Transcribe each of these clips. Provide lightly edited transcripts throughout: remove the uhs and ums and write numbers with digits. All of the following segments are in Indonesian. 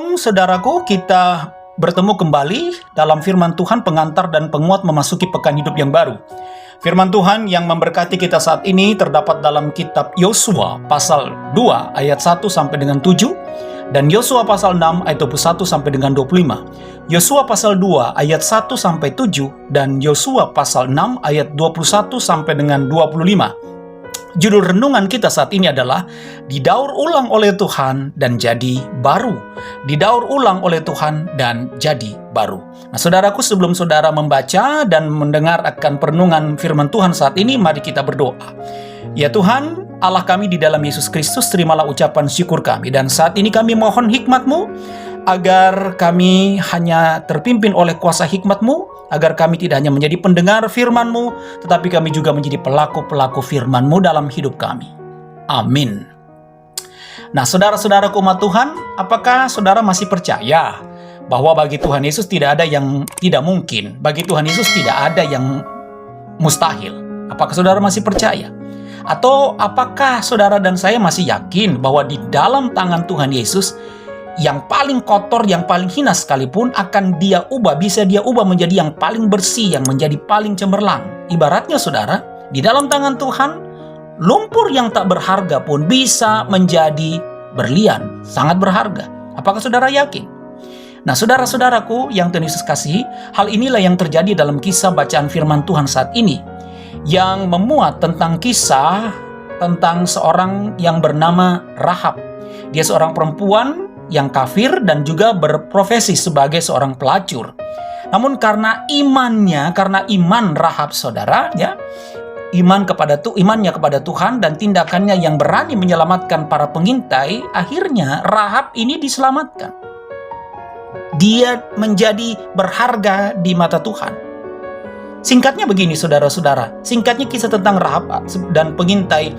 Shalom saudaraku, kita bertemu kembali dalam firman Tuhan pengantar dan penguat memasuki pekan hidup yang baru. Firman Tuhan yang memberkati kita saat ini terdapat dalam kitab Yosua pasal 2 ayat 1 sampai dengan 7 dan Yosua pasal 6 ayat 21 sampai dengan 25. Yosua pasal 2 ayat 1 sampai 7 dan Yosua pasal 6 ayat 21 sampai dengan 25. Judul renungan kita saat ini adalah Didaur ulang oleh Tuhan dan jadi baru. Didaur ulang oleh Tuhan dan jadi baru. Nah, saudaraku, sebelum saudara membaca dan mendengar akan perenungan firman Tuhan saat ini, mari kita berdoa. Ya Tuhan, Allah kami di dalam Yesus Kristus, terimalah ucapan syukur kami. Dan saat ini kami mohon hikmat-Mu, agar kami hanya terpimpin oleh kuasa hikmat-Mu, agar kami tidak hanya menjadi pendengar firman-Mu, tetapi kami juga menjadi pelaku-pelaku firman-Mu dalam hidup kami. Amin. Nah, saudara-saudaraku umat Tuhan, apakah saudara masih percaya bahwa bagi Tuhan Yesus tidak ada yang tidak mungkin? Bagi Tuhan Yesus tidak ada yang mustahil. Apakah saudara masih percaya? Atau apakah saudara dan saya masih yakin bahwa di dalam tangan Tuhan Yesus, yang paling kotor, yang paling hina sekalipun bisa dia ubah menjadi yang paling bersih, yang menjadi paling cemerlang. Ibaratnya saudara, di dalam tangan Tuhan, lumpur yang tak berharga pun bisa menjadi berlian, sangat berharga. Apakah saudara yakin? Nah, saudara-saudaraku yang Tuhan Yesus kasihi, hal inilah yang terjadi dalam kisah bacaan firman Tuhan saat ini, yang memuat tentang kisah tentang seorang yang bernama Rahab. Dia seorang perempuan yang kafir dan juga berprofesi sebagai seorang pelacur. Namun karena iman Rahab saudara, ya, imannya kepada Tuhan dan tindakannya yang berani menyelamatkan para pengintai, akhirnya Rahab ini diselamatkan. Dia menjadi berharga di mata Tuhan. Singkatnya begini saudara-saudara, singkatnya kisah tentang Rahab dan pengintai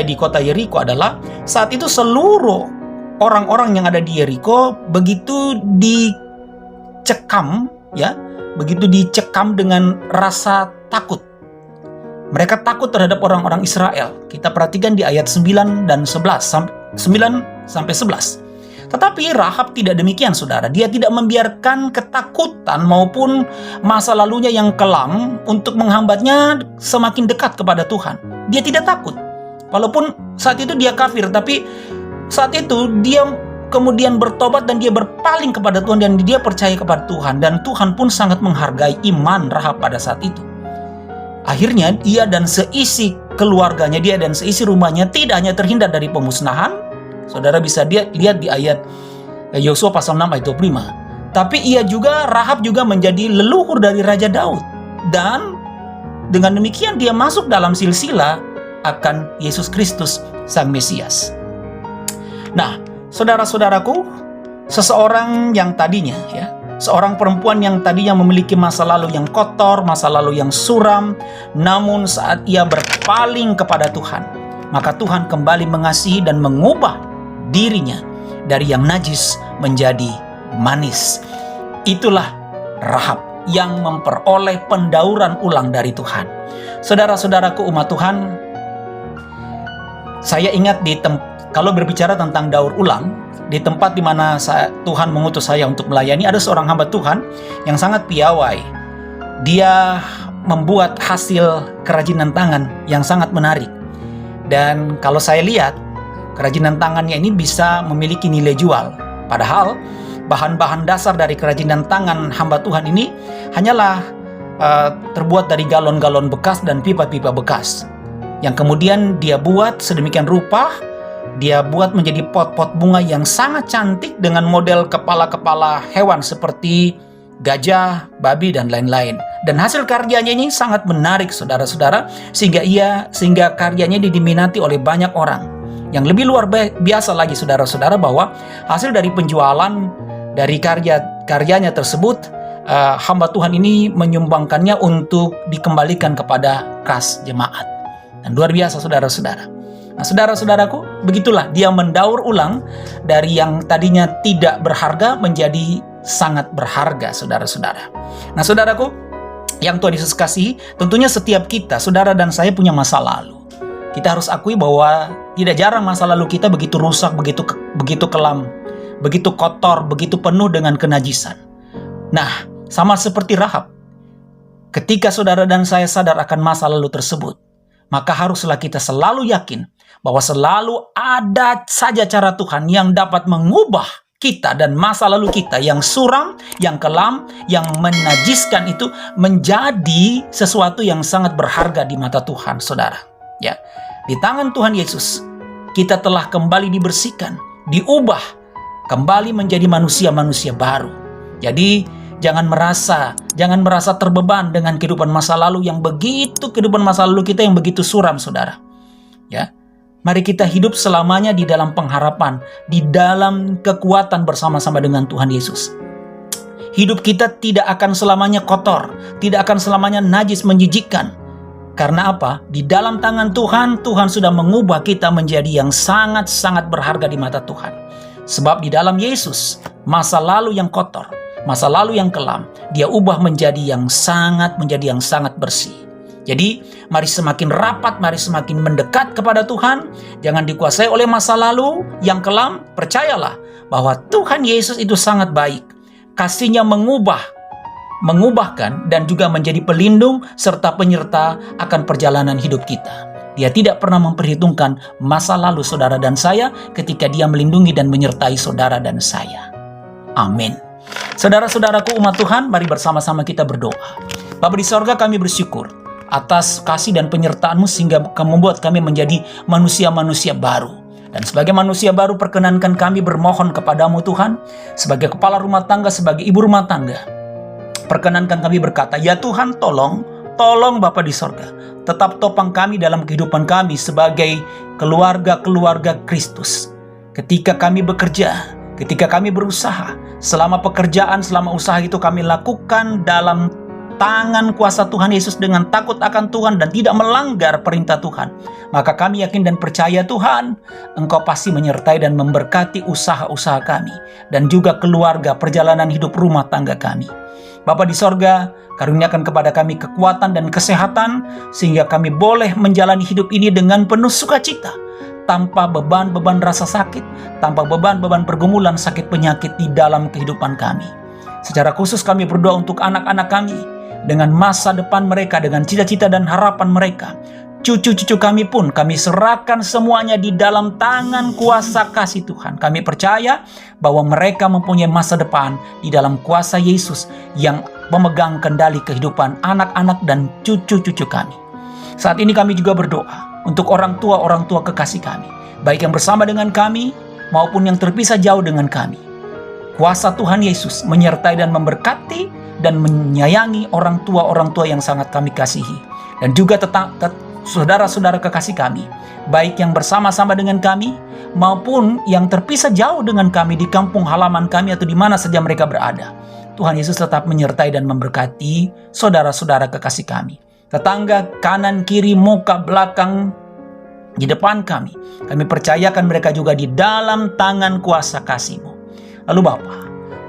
di kota Yeriko adalah saat itu seluruh orang-orang yang ada di Yeriko begitu dicekam dengan rasa takut. Mereka takut terhadap orang-orang Israel. Kita perhatikan di ayat 9 dan 11, 9 sampai 11. Tetapi Rahab tidak demikian saudara. Dia tidak membiarkan ketakutan maupun masa lalunya yang kelam untuk menghambatnya semakin dekat kepada Tuhan. Dia tidak takut. Walaupun saat itu dia kafir, tapi saat itu dia kemudian bertobat dan dia berpaling kepada Tuhan dan dia percaya kepada Tuhan. Dan Tuhan pun sangat menghargai iman Rahab pada saat itu. Akhirnya ia dan seisi keluarganya, dia dan seisi rumahnya tidak hanya terhindar dari pemusnahan. Saudara bisa lihat di ayat Yosua pasal 6 ayat 25. Tapi Rahab juga menjadi leluhur dari Raja Daud. Dan dengan demikian dia masuk dalam silsilah akan Yesus Kristus Sang Mesias. Nah, saudara-saudaraku, seorang perempuan yang tadinya memiliki masa lalu yang kotor, masa lalu yang suram, namun saat ia berpaling kepada Tuhan, maka Tuhan kembali mengasihi dan mengubah dirinya dari yang najis menjadi manis. Itulah Rahab yang memperoleh pendauran ulang dari Tuhan. Saudara-saudaraku umat Tuhan, saya ingat kalau berbicara tentang daur ulang, di tempat di mana Tuhan mengutus saya untuk melayani, ada seorang hamba Tuhan yang sangat piawai. Dia membuat hasil kerajinan tangan yang sangat menarik. Dan kalau saya lihat, kerajinan tangannya ini bisa memiliki nilai jual. Padahal bahan-bahan dasar dari kerajinan tangan hamba Tuhan ini hanyalah terbuat dari galon-galon bekas dan pipa-pipa bekas, yang kemudian dia buat sedemikian rupa. Dia buat menjadi pot-pot bunga yang sangat cantik dengan model kepala-kepala hewan seperti gajah, babi, dan lain-lain. Dan hasil karyanya ini sangat menarik saudara-saudara, sehingga karyanya diminati oleh banyak orang. Yang lebih luar biasa lagi saudara-saudara, bahwa hasil dari penjualan dari karyanya tersebut, hamba Tuhan ini menyumbangkannya untuk dikembalikan kepada kas jemaat. Dan luar biasa saudara-saudara. Nah, saudara-saudaraku, begitulah dia mendaur ulang dari yang tadinya tidak berharga menjadi sangat berharga, saudara-saudara. Nah, saudaraku, yang Tuhan Yesus kasihi, tentunya setiap kita, saudara dan saya punya masa lalu. Kita harus akui bahwa tidak jarang masa lalu kita begitu rusak, begitu kelam. begitu kotor, begitu penuh dengan kenajisan. Nah, sama seperti Rahab, ketika saudara dan saya sadar akan masa lalu tersebut, maka haruslah kita selalu yakin bahwa selalu ada saja cara Tuhan yang dapat mengubah kita dan masa lalu kita yang suram, yang kelam, yang menajiskan itu menjadi sesuatu yang sangat berharga di mata Tuhan, saudara. Ya, di tangan Tuhan Yesus, kita telah kembali dibersihkan, diubah, kembali menjadi manusia-manusia baru. Jadi, jangan merasa terbeban dengan kehidupan masa lalu kehidupan masa lalu kita yang begitu suram, saudara. Ya, mari kita hidup selamanya di dalam pengharapan, di dalam kekuatan bersama-sama dengan Tuhan Yesus. Hidup kita tidak akan selamanya kotor, tidak akan selamanya najis menjijikkan. Karena apa? Di dalam tangan Tuhan, Tuhan sudah mengubah kita menjadi yang sangat-sangat berharga di mata Tuhan. Sebab di dalam Yesus, masa lalu yang kotor, masa lalu yang kelam, Dia ubah menjadi yang sangat bersih. Jadi, mari semakin rapat, mari semakin mendekat kepada Tuhan. Jangan dikuasai oleh masa lalu yang kelam. Percayalah bahwa Tuhan Yesus itu sangat baik. Kasih-Nya mengubahkan dan juga menjadi pelindung serta penyerta akan perjalanan hidup kita. Dia tidak pernah memperhitungkan masa lalu saudara dan saya ketika Dia melindungi dan menyertai saudara dan saya. Amin. Saudara-saudaraku umat Tuhan, mari bersama-sama kita berdoa. Bapa di sorga, kami bersyukur atas kasih dan penyertaan-Mu sehingga membuat kami menjadi manusia-manusia baru. Dan sebagai manusia baru, perkenankan kami bermohon kepadamu Tuhan, sebagai kepala rumah tangga, sebagai ibu rumah tangga. Perkenankan kami berkata, ya Tuhan, tolong Bapa di sorga, tetap topang kami dalam kehidupan kami sebagai keluarga-keluarga Kristus. Ketika kami bekerja, ketika kami berusaha, selama pekerjaan, selama usaha itu kami lakukan dalam tangan kuasa Tuhan Yesus dengan takut akan Tuhan dan tidak melanggar perintah Tuhan, maka kami yakin dan percaya Tuhan, Engkau pasti menyertai dan memberkati usaha-usaha kami dan juga keluarga, perjalanan hidup rumah tangga kami. Bapa di sorga, karuniakan kepada kami kekuatan dan kesehatan sehingga kami boleh menjalani hidup ini dengan penuh sukacita, tanpa beban-beban rasa sakit, tanpa beban-beban pergumulan sakit penyakit di dalam kehidupan kami. Secara khusus kami berdoa untuk anak-anak kami, dengan masa depan mereka, dengan cita-cita dan harapan mereka. Cucu-cucu kami pun kami serahkan semuanya di dalam tangan kuasa kasih Tuhan. Kami percaya bahwa mereka mempunyai masa depan di dalam kuasa Yesus yang memegang kendali kehidupan anak-anak dan cucu-cucu kami. Saat ini kami juga berdoa untuk orang tua kekasih kami, baik yang bersama dengan kami maupun yang terpisah jauh dengan kami. Kuasa Tuhan Yesus menyertai dan memberkati dan menyayangi orang tua yang sangat kami kasihi. Dan juga saudara-saudara kekasih kami, baik yang bersama-sama dengan kami maupun yang terpisah jauh dengan kami di kampung halaman kami atau di mana saja mereka berada. Tuhan Yesus tetap menyertai dan memberkati saudara-saudara kekasih kami. Tetangga kanan, kiri, muka, belakang, di depan kami. Kami percayakan mereka juga di dalam tangan kuasa kasih-Mu. Lalu Bapa,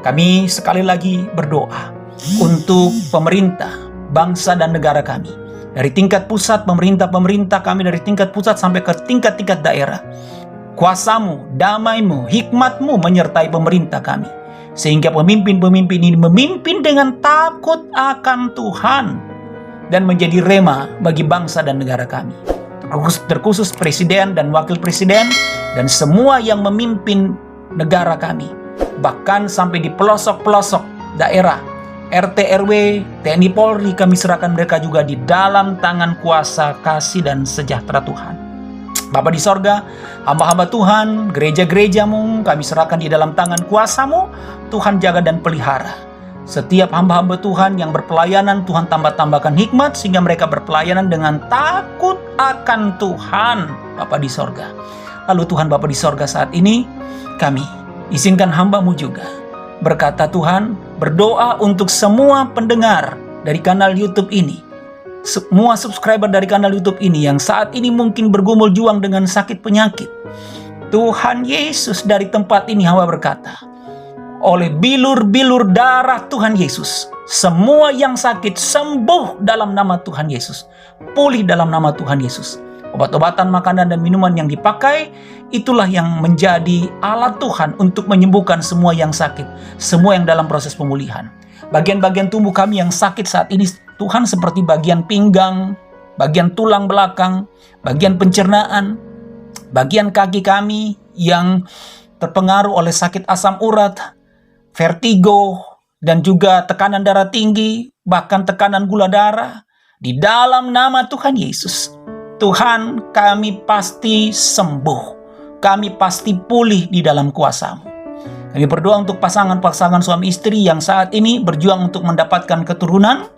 kami sekali lagi berdoa untuk pemerintah, bangsa dan negara kami. Dari tingkat pusat, pemerintah kami dari tingkat pusat sampai ke tingkat-tingkat daerah. Kuasa-Mu, damai-Mu, hikmat-Mu menyertai pemerintah kami. Sehingga pemimpin-pemimpin ini memimpin dengan takut akan Tuhan dan menjadi rema bagi bangsa dan negara kami. Terkhusus presiden dan wakil presiden dan semua yang memimpin negara kami. Bahkan sampai di pelosok-pelosok daerah, RT, RW, TNI, Polri, kami serahkan mereka juga di dalam tangan kuasa kasih dan sejahtera Tuhan. Bapa di sorga, hamba-hamba Tuhan, gereja-gereja-Mu, kami serahkan di dalam tangan kuasa-Mu. Tuhan jaga dan pelihara. Setiap hamba-hamba Tuhan yang berpelayanan, Tuhan tambah-tambahkan hikmat sehingga mereka berpelayanan dengan takut akan Tuhan, Bapa di sorga. Lalu Tuhan Bapa di sorga, saat ini kami izinkan hamba-Mu juga berkata Tuhan, berdoa untuk semua pendengar dari kanal YouTube ini, semua subscriber dari kanal YouTube ini yang saat ini mungkin bergumul juang dengan sakit penyakit. Tuhan Yesus, dari tempat ini hamba berkata, oleh bilur-bilur darah Tuhan Yesus, semua yang sakit sembuh dalam nama Tuhan Yesus, pulih dalam nama Tuhan Yesus. obat-obatan, makanan, dan minuman yang dipakai, itulah yang menjadi alat Tuhan untuk menyembuhkan semua yang sakit, semua yang dalam proses pemulihan. Bagian-bagian tubuh kami yang sakit saat ini, Tuhan, seperti bagian pinggang, bagian tulang belakang, bagian pencernaan, bagian kaki kami yang terpengaruh oleh sakit asam urat, vertigo, dan juga tekanan darah tinggi, bahkan tekanan gula darah. Di dalam nama Tuhan Yesus, Tuhan, kami pasti sembuh. Kami pasti pulih di dalam kuasa-Mu. Kami berdoa untuk pasangan-pasangan suami istri yang saat ini berjuang untuk mendapatkan keturunan.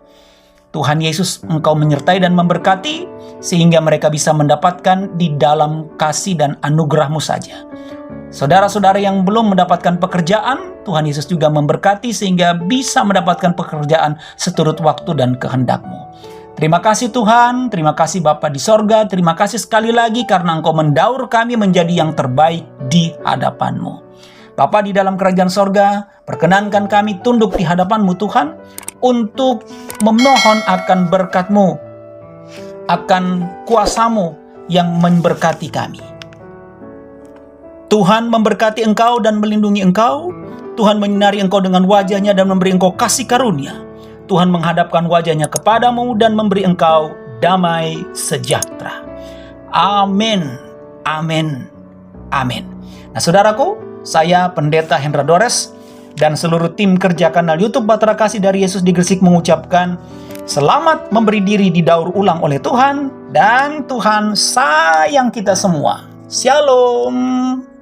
Tuhan Yesus, Engkau menyertai dan memberkati, sehingga mereka bisa mendapatkan di dalam kasih dan anugerah-Mu saja. Saudara-saudara yang belum mendapatkan pekerjaan, Tuhan Yesus juga memberkati sehingga bisa mendapatkan pekerjaan seturut waktu dan kehendak-Mu. Terima kasih Tuhan, terima kasih Bapa di sorga, terima kasih sekali lagi karena Engkau mendaur kami menjadi yang terbaik di hadapan-Mu. Bapa di dalam kerajaan sorga, perkenankan kami tunduk di hadapan-Mu Tuhan, untuk memohon akan berkat-Mu, akan kuasa-Mu yang memberkati kami. Tuhan memberkati engkau dan melindungi engkau. Tuhan menyinari engkau dengan wajah-Nya dan memberi engkau kasih karunia. Tuhan menghadapkan wajah-Nya kepadamu dan memberi engkau damai sejahtera. Amin. Amin. Amin. Nah saudaraku, saya Pendeta Hendra Dores dan seluruh tim kerja kanal YouTube Bahtera Kasih dari Yesus di Gresik mengucapkan selamat memberi diri didaur ulang oleh Tuhan, dan Tuhan sayang kita semua. Shalom.